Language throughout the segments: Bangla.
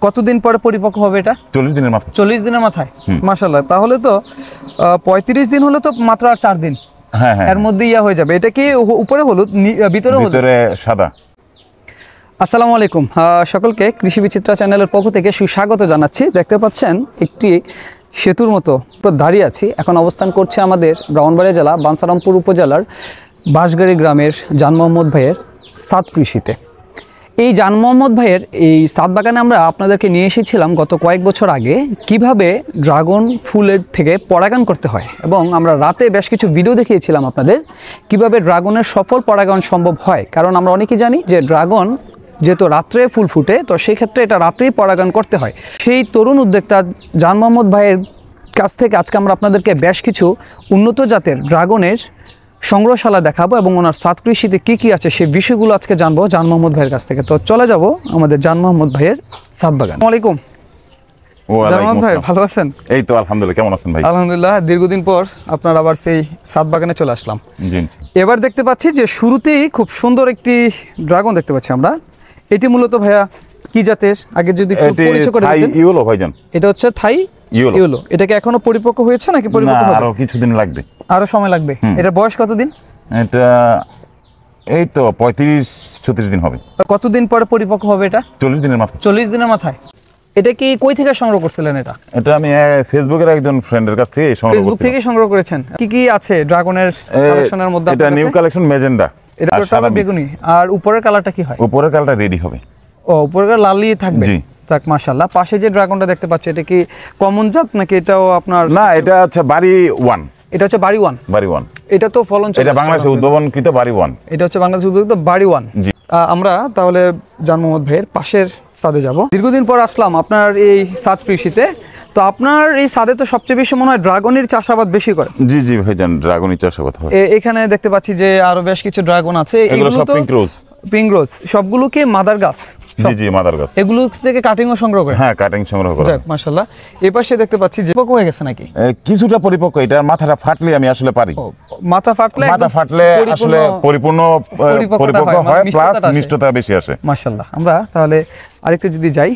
কতদিন পরে পরিপক্ক হবে এটা? 40 দিনের মাথায়। 40 দিনের মাথায়, মাশাআল্লাহ। তাহলে তো 35 দিন হলে তো মাত্র আর 4 দিন। হ্যাঁ হ্যাঁ, এর মধ্যে ইয়া হয়ে যাবে। এটা কি উপরে হলুদ, ভিতরে হলুদ? ভিতরে সাদা। আসসালামু আলাইকুম, সকলকে কৃষি বিচিত্রা চ্যানেলের পক্ষ থেকে সুস্বাগত জানাচ্ছি। দেখতে পাচ্ছেন একটি সেতুর মতো দাঁড়িয়ে আছি। এখন অবস্থান করছে আমাদের ব্রাহ্মণবাড়িয়া জেলা বাঞ্ছারামপুর উপজেলার বাঁশগাড়ি গ্রামের জান মোহাম্মদ ভাইয়ের সাত কৃষিতে। এই জান মোহাম্মদ ভাইয়ের এই সাত বাগানে আমরা আপনাদেরকে নিয়ে এসেছিলাম গত কয়েক বছর আগে, কিভাবে ড্রাগন ফুলের থেকে পরাগায়ন করতে হয়, এবং আমরা রাতে বেশ কিছু ভিডিও দেখিয়েছিলাম আপনাদের কিভাবে ড্রাগনের সফল পরাগায়ন সম্ভব হয়। কারণ আমরা অনেকেই জানি যে ড্রাগন যেহেতু রাত্রে ফুল ফুটে, তো সেই ক্ষেত্রে এটা রাত্রেই পরাগায়ন করতে হয়। সেই তরুণ উদ্যোক্তা জান মোহাম্মদ ভাইয়ের কাছ থেকে আজকে আমরা আপনাদেরকে বেশ কিছু উন্নত জাতের ড্রাগনের সংগ্রহশালা দেখাবো এবং ওনার সাত কৃষিতে কী কী আছে সেই বিষয়গুলো আজকে জানবো জান মোহাম্মদ ভাইয়ের কাছ থেকে। তো চলে যাব আমাদের জান মোহাম্মদ ভাইয়ের সাত বাগান। আসসালামু আলাইকুম। জান মোহাম্মদ ভাই, ভালো আছেন? এই তো আলহামদুলিল্লাহ, কেমন আছেন ভাই? আলহামদুলিল্লাহ, দীর্ঘদিন পর আপনার আবার সেই সাত বাগানে চলে আসলাম। জি। এবার দেখতে পাচ্ছি যে শুরুতেই খুব সুন্দর একটি ড্রাগন দেখতে পাচ্ছি আমরা। এটি মূলত ভাইয়া কি জাতের, আগে যদি একটু পরিচয় করে দিতেন। ইয়েলো ভাইজান, এটা হচ্ছে থাই ইয়েলো। এটা কি এখনো পরিপক্ক হয়েছে নাকি পরিপক্ক হবে? আরো কিছুদিন লাগবে, আরো সময় লাগবে। এটা বয়স কতদিন? এটা এই তো 35-36 দিন হবে। কতদিন পরে পরিপক্ক হবে এটা? 40 দিনের মাথায়। 40 দিনের মাথায়। এটা কি কই থেকে সংগ্রহ করছিলেন? এটা আমি ফেসবুকের একজন ফ্রেন্ডের কাছ থেকে সংগ্রহ ফেসবুক থেকে সংগ্রহ করেছেন। কি কি আছে ড্রাগনের কালেকশনের মধ্যে? এটা নিউ কালেকশন ম্যাজেন্ডা। এটা টোটাল বেগুনি। আর উপরের কালারটা কি হয়? উপরের কালারটা রেডি হবে। ও, উপরের কালার লালই থাকবে। জি। যাক মাশাআল্লাহ। পাশে যে ড্রাগনটা দেখতে পাচ্ছি, এটা কি কমন জাত নাকি এটাও আপনার? না, এটা হচ্ছে বাড়ি ওয়ান। এটা হচ্ছে বাড়ি ওয়ান। বাড়ি ওয়ান। এটা তো ফলন, এটা বাংলাদেশে উদ্ভাবনকৃত বাড়ি ওয়ান। এটা হচ্ছে বাংলাদেশে উদ্ভাবনকৃত বাড়ি ওয়ান। জি। আমরা তাহলে জান মোহাম্মদ ভাইয়ের পাশের ছাদে যাব। দীর্ঘদিন পর আসলাম আপনার এই সাত কৃষিতে। তো আপনার এই ছাদে তো সবচেয়ে বেশি মনে হয় ড্রাগনের চাষাবাদ বেশি করে। জি জি ভাইজান, ড্রাগনই চাষাবাদ হয়। এখানে দেখতে পাচ্ছি যে আরো বেশ কিছু ড্রাগন আছে। এগুলো সব পিঙ্ক রোজ। পিঙ্ক রোজ সবগুলো কি মাদার গাছ? জি জি, মাদার গাছ। এগুলো থেকে কাটিংও সংগ্রহ করে? হ্যাঁ, কাটিং সংগ্রহ করা। যাক মাশাআল্লাহ। এই পাশে দেখতে পাচ্ছি যে পরিপক্ক হয়ে গেছে নাকি? কিছুটা পরিপক্ক। এটা মাথাটা ফাটলে আমি আসলে পারি। মাথা ফাটলে আসলে পরিপূর্ণ পরিপক্ক হয়, প্লাস মিষ্টতা বেশি আসে। মাশাআল্লাহ। আমরা তাহলে আরেকটু যদি যাই,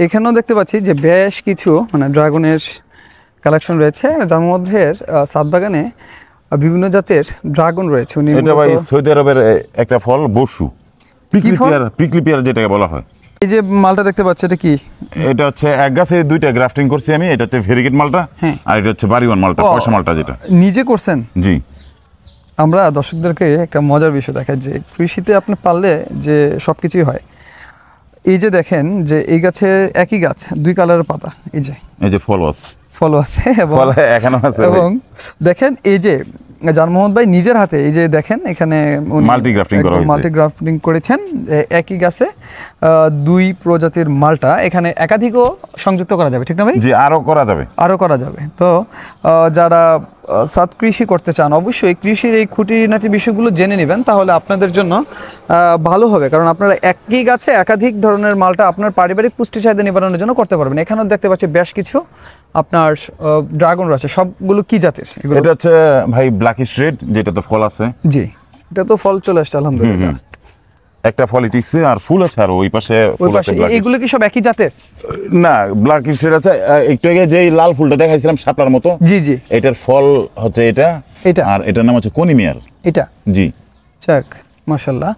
এখানেও দেখতে পাচ্ছি যে বেশ কিছু ড্রাগনের কালেকশন রয়েছে। যার মধ্যে সাত বাগানে বিভিন্ন জাতের ড্রাগন রয়েছে। এটা ভাই সৌদি আরবের একটা ফল, বসু পিকলি পেয়ার যেটাকে বলা হয়। এই যে মালটা দেখতে পাচ্ছি, এটা কি? এটা হচ্ছে এক গাছে দুইটা গ্রাফটিং করছি আমি। এটা হচ্ছে ভেরিগেট মালটা, আর এটা হচ্ছে বাড়িওয়ান মালটা, পয়সা মালটা যেটা নিজে করছেন। জি। আমরা দর্শকদেরকে একটা মজার বিষয় দেখাই যে কৃষিতে আপনি পারলে যে সবকিছুই হয়। এই যে দেখেন যে এই গাছে একই গাছ, দুই কালারের পাতা। এই যে ফল আছে এবং দেখেন এই যে জান মোহাম্মদ ভাই নিজের হাতে এই যে দেখেন এখানে মাল্টি গ্রাফটিং করেছেন। একই গাছে দুই প্রজাতির মালটা, এখানে একাধিকও সংযুক্ত করা যাবে, ঠিক না ভাই? জি, আরো করা যাবে। তো যারা সাত কৃষি করতে চান অবশ্যই কৃষির এই খুঁটিনাটি বিষয়গুলো জেনে নেবেন, তাহলে আপনাদের জন্য ভালো হবে। কারণ আপনারা একই গাছে একাধিক ধরনের মালটা আপনার পারিবারিক পুষ্টি চাহিদা নিবারণের জন্য করতে পারবেন। এখানেও দেখতে পাচ্ছি বেশ কিছু আপনার ড্রাগন রয়েছে। সবগুলো কি জাতের? এটা হচ্ছে ভাই ব্ল্যাকিশ রেড, যেটা তো ফল আছে। জি, এটা তো ফল চলে আসছে আলহামদুলিল্লাহ। একটা ফলই টিকছে, আর ফুল আছে, আর ওই পাশে ফুল আছে। এগুলো কি সব একই জাতের? না, ব্ল্যাকিশ রেড আছে। একটু আগে যেই লাল ফুলটা দেখাইছিলাম শাপলার মতো, জি জি, এটার ফল হচ্ছে এটা, আর এটার নাম হচ্ছে কনিমিয়ার। এটা জি। যাক মাশাআল্লাহ।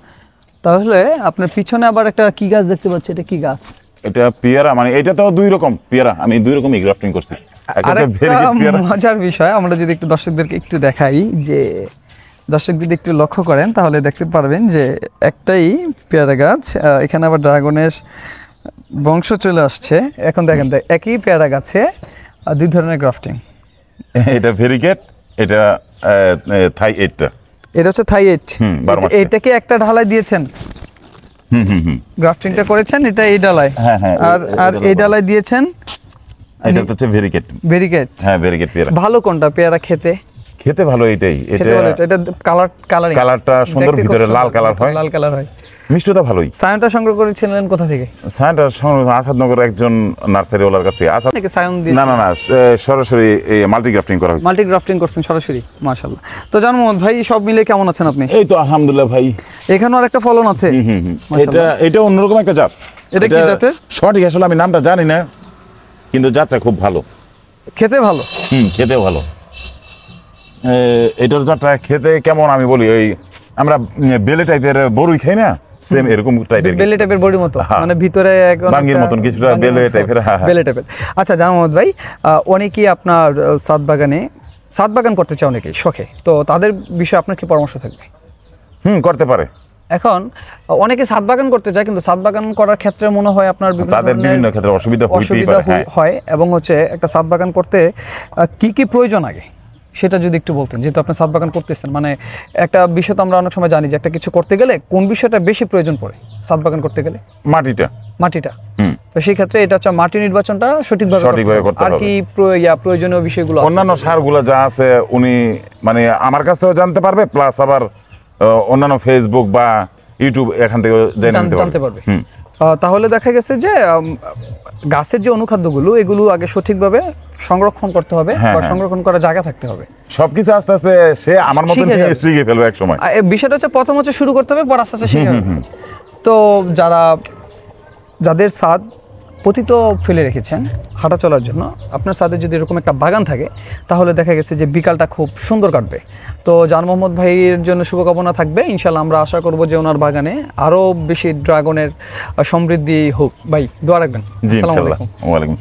তাহলে আপনার পিছনে আবার একটা কি গাছ দেখতে পাচ্ছি, এটা কি গাছ? এটা পেয়ারা। এটা তো দুই রকম পেয়ারা, আমি দুই রকমই গ্রাফটিং করছি। মজার বিষয়, আমরা যদি একটু দর্শকদেরকে একটু দেখাই, যে দর্শক যদি একটু লক্ষ্য করেন তাহলে দেখতে পারবেন যে একটাই পেয়ারা গাছ, এখানে আবার ড্রাগনের বংশ চলে আসছে। এখন দেখেন একই পেয়ারা গাছে দুই ধরনের গ্রাফটিং। এটা ভেরিগেট, এটা থাই এইটটা। এটা হচ্ছে থাই এইট। এটাকে একটা ঢালাই দিয়েছেন, গ্রাফটিংটা করেছেন, এটা এই ডালায়। আর এই ডালায় দিয়েছেন, এটা হচ্ছে ভেরিগেট। হ্যাঁ, ভেরিগেট পেয়ারা। ভালো কোনটা পেয়ারা খেতে? ভালো এটাই। এটা কালারটা সুন্দর, ভিতরে লাল কালার হয়। মিষ্টতা ভালোই। সায়নটা সংগ্রহ করেছিলেন কোথা থেকে? সায়নটা আসাদনগর একজন নার্সারি ওলার কাছে। আসাদ থেকে সায়ন দিয়ে না সরাসরি এই মাল্টি গ্রাফটিং করা হয়েছে। মাল্টি গ্রাফটিং করছেন সরাসরি, মাশাআল্লাহ। তো জান মোহাম্মদ ভাই, সব মিলে কেমন আছেন আপনি? এই তো আলহামদুলিল্লাহ ভাই। এখানেও আরেকটা ফলন আছে। এটা অন্যরকম একটা জাত। এটা কি জাতের? সঠিক আসলে আমি নামটা জানি না, কিন্তু জাতটা খুব ভালো, খেতে ভালো। খেতে ভালো। এটার জাতটা খেতে কেমন আমি বলি, ওই আমরা বেলে টাইপের বড়ই খাই না, সেম এরকম টাইপের, বেলে টাইপের বড়ির মতো, মানে ভিতরে একদম বাঙ্গির মতন কিছুটা বেলে টাইপের। বেলে টাইপের। আচ্ছা জান মোহাম্মদ ভাই, অনেকেই আপনার ছাদ বাগান করতে চায়, অনেকেই শখে, তো তাদের বিষয়ে আপনার কি পরামর্শ থাকবে? করতে পারে। এখন অনেকে ছাদ বাগান করতে চায়, কিন্তু ছাদ বাগান করার ক্ষেত্রে মনে হয় আপনার তাদের বিভিন্ন ক্ষেত্রে অসুবিধা হয়, এবং হচ্ছে একটা ছাদ বাগান করতে কি কি প্রয়োজন আগে সেটা যদি একটু বলতেন, যেহেতু আপনি ছাদ বাগান করতেছেন। মানে একটা বিষয় তো আমরা অনেক সময় জানি যে একটা কিছু করতে গেলে কোন বিষয়টা বেশি প্রয়োজন পড়ে ছাদ বাগান করতে গেলে? মাটিটা। তো সেই ক্ষেত্রে এটা হচ্ছে মাটি নির্বাচনটা সঠিকভাবে করতে হবে। আর কি প্রয়োজনীয় বিষয়গুলো, অন্যান্য সারগুলো যা আছে উনি মানে আমার কাছ থেকেও জানতে পারবে, প্লাস আবার অন্যান্য ফেসবুক বা ইউটিউব এখান থেকে জানতে পারবে। তাহলে দেখা গেছে যে গাছের যে অনুখাদ্যগুলো, এগুলো আগে সঠিকভাবে সংরক্ষণ করতে হবে, বা সংরক্ষণ করার জায়গা থাকতে হবে। সবকিছু আস্তে আস্তে সে আমার মতন শিখে ফেলবে এক সময়। বিষয়টা হচ্ছে প্রথম হচ্ছে শুরু করতে হবে, পর আস্তে আস্তে শিখে যাবে। তো যাদের ছাদ পতিত ফেলে রেখেছেন হাঁটা চলার জন্য, আপনার ছাদে যদি এরকম একটা বাগান থাকে, তাহলে দেখা গেছে যে বিকালটা খুব সুন্দর কাটবে। তো জান মোহাম্মদ ভাইয়ের জন্য শুভকামনা থাকবে। ইনশাল্লাহ আমরা আশা করব যে ওনার বাগানে আরও বেশি ড্রাগনের সমৃদ্ধি হোক। ভাই দোয়া রাখবেন। জি ইনশাআল্লাহ। ওয়ালাইকুম।